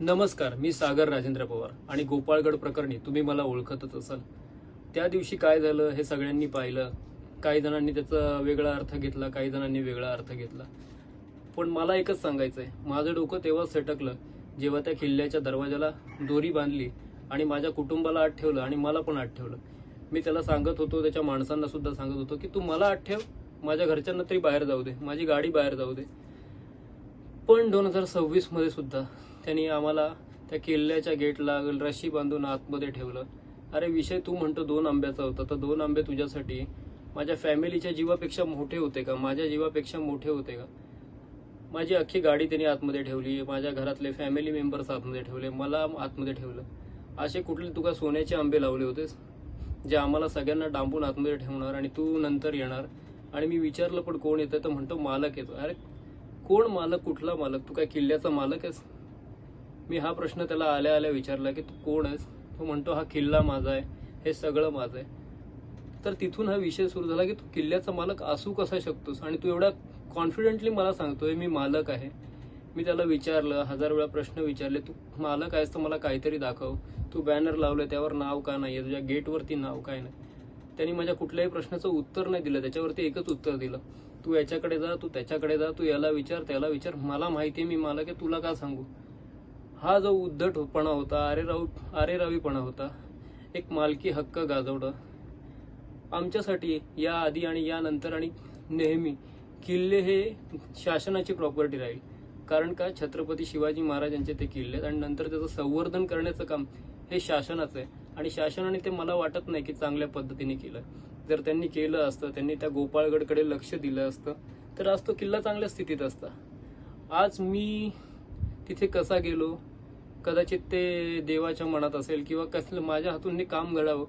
नमस्कार, मी सागर राजेंद्र पवार आणि गोपाळगड प्रकरणी तुम्ही मला ओळखतच असाल. त्या दिवशी काय झालं हे सगळ्यांनी पाहिलं. काही जणांनी त्याचा वेगळा अर्थ घेतला, काही जणांनी वेगळा अर्थ घेतला. पण मला एकच सांगायचं आहे, माझं डोकं तेव्हा सटकलं जेव्हा त्या किल्ल्याच्या दरवाजाला दोरी बांधली आणि माझ्या कुटुंबाला आत ठेवलं आणि मला पण आत ठेवलं. मी त्याला सांगत होतो, त्याच्या माणसांना सुद्धा सांगत होतो की तू मला आत ठेव, माझ्या घरच्यांना तरी बाहेर जाऊ दे, माझी गाडी बाहेर जाऊ दे. पण 2026 मध्ये सुद्धा त्यांनी आम्हाला त्या किल्ल्याच्या गेटला रशी बांधून आतमध्ये ठेवलं. अरे विषय तू म्हणतो 2 आंब्याचा होता, तर 2 आंबे तुझ्यासाठी माझ्या फॅमिलीच्या जीवापेक्षा मोठे होते का? माझ्या जीवापेक्षा मोठे होते का? माझी अख्खी गाडी त्यांनी आतमध्ये ठेवली, माझ्या घरातले फॅमिली मेंबर्स आतमध्ये ठेवले, मला आतमध्ये ठेवलं. असे कुठले तुका सोन्याचे आंबे लावले होतेस जे आम्हाला सगळ्यांना डांबून आतमध्ये ठेवणार आणि तू नंतर येणार? आणि मी विचारलं पण कोण येतं, तर म्हणतो मालक येतो. अरे कोण मालक? कुठला मालक? तू काय किल्ल्याचा मालक आहेस? मी हा प्रश्न त्याला आल्या आल्या विचारला की तू कोण आहेस? तो म्हणतो हा किल्ला माझा आहे, हे सगळं माझं आहे. तर तिथून हा विषय सुरू झाला की तू किल्ल्याचा मालक असू कसा शकतोस आणि तू एवढ्या कॉन्फिडेंटली मला सांगतोय मी मालक आहे. मी त्याला विचारलं, 1000 वेळा प्रश्न विचारले, तू मालक आहेस तर मला काहीतरी दाखव. तू बॅनर लावले त्यावर नाव का नाहीये? तुझ्या गेटवरती नाव काय नाही? त्यांनी माझ्या कुठल्याही प्रश्नाचं उत्तर नाही दिलं. त्याच्यावरती एकच उत्तर दिलं, तू याच्याकडे जा, तू त्याच्याकडे जा, तू याला विचार त्याला विचार. मला माहिती आहे मी मालक आहे, तुला का सांगू? हा जो उद्धटपणा होता, अरे रावीपणा होता, एक मालकी हक्क गाजवणं. आमच्यासाठी या आधी आणि या नंतर आणि नेहमी किल्ले हे शासनाची प्रॉपर्टी राहील. कारण का? छत्रपती शिवाजी महाराजांचे ते किल्ले आणि नंतर त्याचं संवर्धन करण्याचं काम हे शासनाचं आहे. आणि शासनाने ते मला वाटत नाही की चांगल्या पद्धतीने केलं. जर त्यांनी केलं असतं, त्यांनी त्या गोपाळगडकडे लक्ष दिलं असतं, तर आज तो किल्ला चांगल्या स्थितीत असता. आज मी तिथे कसा गेलो? कदाचित ते देवाच्या मनात असेल किंवा कसलं माझ्या हातून काम घडावं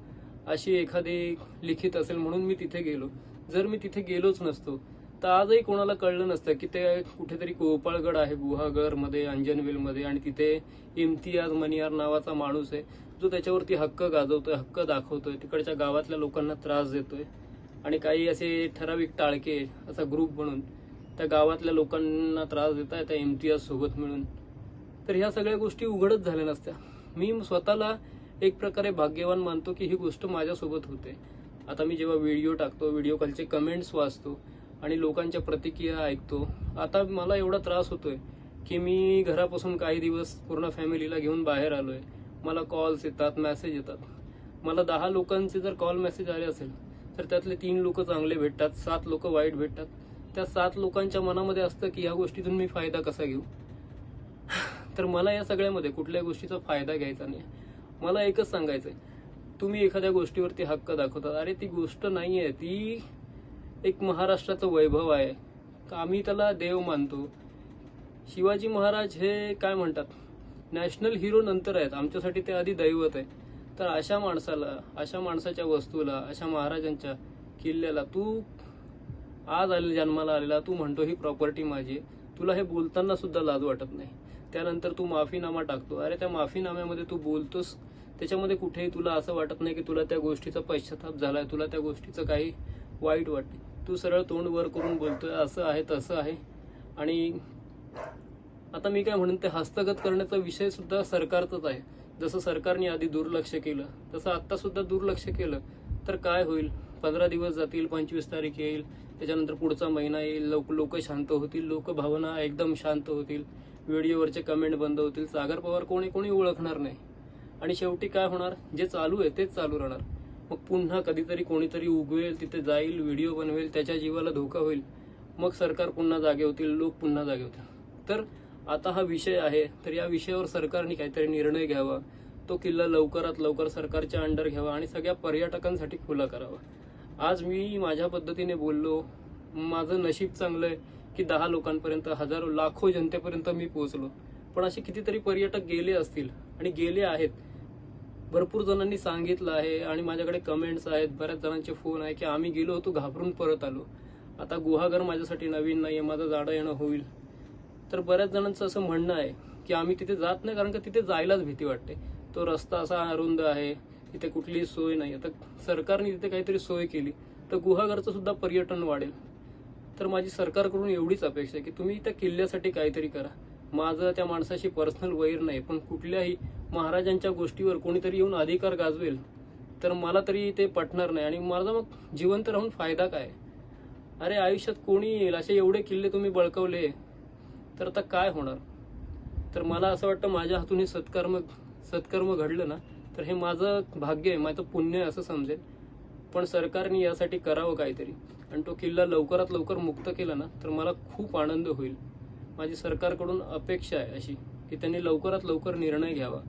अशी एखादी लिखित असेल म्हणून मी तिथे गेलो. जर मी तिथे गेलोच नसतो तर आजही कोणाला कळलं नसतं की ते कुठेतरी गोपाळगड आहे गुहागरमध्ये, अंजनवेलमध्ये, आणि तिथे इम्तियाज मनियार नावाचा माणूस आहे जो त्याच्यावरती हक्क गाजवतोय, हक्क दाखवतोय, तिकडच्या गावातल्या लोकांना त्रास देतोय. आणि काही असे ठराविक टाळके असा ग्रुप बनून त्या गावातल्या लोकांना त्रास देत आहे त्या इम्तियाज सोबत मिळून. तर ह्या सगळ्या गोष्टी उघडच झाल्या नसत्या. मी स्वतःला एक प्रकारे भाग्यवान मानतो की ही गोष्ट माझ्यासोबत होते. आता मी जेव्हा व्हिडिओ टाकतो, व्हिडिओ खालचे कमेंट्स वाचतो आणि लोकांच्या प्रतिक्रिया ऐकतो. आता मला एवढा त्रास होतोय की मी घरापासून काही दिवस पूर्ण फॅमिलीला घेऊन बाहेर आलोय. मला कॉल्स येतात, मेसेज येतात. मला 10 लोकांचे जर कॉल मेसेज आले असेल तर त्यातले 3 लोक चांगले भेटतात, 7 लोक वाईट भेटतात. त्या 7 लोकांच्या मनामध्ये असतं की ह्या गोष्टीतून मी फायदा कसा घेऊ. तर मला या सगळ्यामध्ये कुठल्या गोष्टीचा फायदा घ्यायचा नाही. मला एकच सांगायचंय, तुम्ही एखाद्या गोष्टीवरती हक्क दाखवतात, अरे ती गोष्ट नाहीये, ती एक महाराष्ट्राचं वैभव आहे. आम्ही त्याला देव मानतो. शिवाजी महाराज हे काय म्हणतात, नॅशनल हिरो नंतर आहेत, आमच्यासाठी ते आधी दैवत आहे. तर अशा माणसाला, अशा माणसाच्या वस्तूला, अशा महाराजांच्या किल्ल्याला तू आज जन्माला आलेला तू म्हणतो ही प्रॉपर्टी माझी आहे. तुला हे बोलताना सुद्धा लाज वाटत नाही. त्यानंतर तू माफीनामा टाकतो. अरे त्या माफीनाम्यामध्ये तू बोलतोस त्याच्यामध्ये कुठेही तुला असं वाटत नाही की तुला त्या गोष्टीचा पश्चाताप झालाय, तुला त्या गोष्टीचं काही वाईट वाटते. तू सरळ तोंड वर करून बोलतोय असं आहे तसं आहे. आणि आता मी काय म्हणून ते हस्तगत करण्याचा विषय सुद्धा सरकारचाच आहे. जसं सरकारने आधी दुर्लक्ष केलं तसं आता सुद्धा दुर्लक्ष केलं तर काय होईल? 15 दिवस जातील, 25 तारीख येईल, त्याच्यानंतर पुढचा महिना येईल, लोक शांत होतील, लोक भावना एकदम शांत होतील, व्हिडिओवरचे कमेंट बंद होतील, सागर पवार कोणी ओळखणार नाही. आणि शेवटी काय होणार? जे चालू आहे तेच चालू राहणार. मग पुन्हा कधीतरी कोणीतरी उगवेल, तिथे जाईल, व्हिडिओ बनवेल, त्याच्या जीवाला धोका होईल. मग सरकार पुन्हा जागे होतील, लोक पुन्हा जागे होतील. तर आता हा विषय आहे, तर या विषयावर सरकारने काहीतरी निर्णय घ्यावा. तो किल्ला लवकरात लवकर सरकारच्या अंडर घ्यावा आणि सगळ्या पर्यटकांसाठी खुला करावा. आज मी माझ्या पद्धतीने बोललो. माझं नशीब चांगलं आहे की 10 लोकांपर्यंत, हजारो लाखो जनतेपर्यंत मी पोहोचलो. पण असे कितीतरी पर्यटक गेले असतील आणि गेले आहेत. भरपूर जणांनी सांगितलं आहे आणि माझ्याकडे कमेंट्स आहेत, बऱ्याच जणांचे फोन आहे की आम्ही गेलो होतो, घाबरून परत आलो. आता गुहागर माझ्यासाठी नवीन नाहीये, माझं जाणं येणं होईल. तर बऱ्याच जणांचं असं म्हणणं आहे की आम्ही तिथे जात नाही कारण का तिथे जायलाच भीती वाटते. तो रस्ता असा अरुंद आहे, तिथे कुठलीही सोय नाही. आता सरकारने तिथे काहीतरी सोय केली तर गुहागरचं सुद्धा पर्यटन वाढेल. तर माझी सरकारकडून एवढीच अपेक्षा आहे की तुम्ही त्या किल्ल्यासाठी काहीतरी करा. माझं त्या माणसाशी पर्सनल वैर नाही, पण कुठल्याही महाराजांच्या गोष्टीवर कोणीतरी येऊन अधिकार गाजवेल तर मला तरी ते पटणार नाही. आणि माझा मग जिवंत राहून फायदा काय? अरे आयुष्यात कोणी येईल, असे एवढे किल्ले तुम्ही बळकवले तर आता काय होणार? तर मला असं वाटतं माझ्या हातून हे सत्कर्म घडलं ना तर हे माझं भाग्य आहे, माझं पुण्य आहे असं समजेल. पण सरकारने यासाठी करावं काहीतरी, आणि तो किल्ला लवकरात लवकर मुक्त केला ना तर मला खूप आनंद होईल. माझी सरकारकडून अपेक्षा आहे अशी की त्यांनी लवकरात लवकर निर्णय घ्यावा.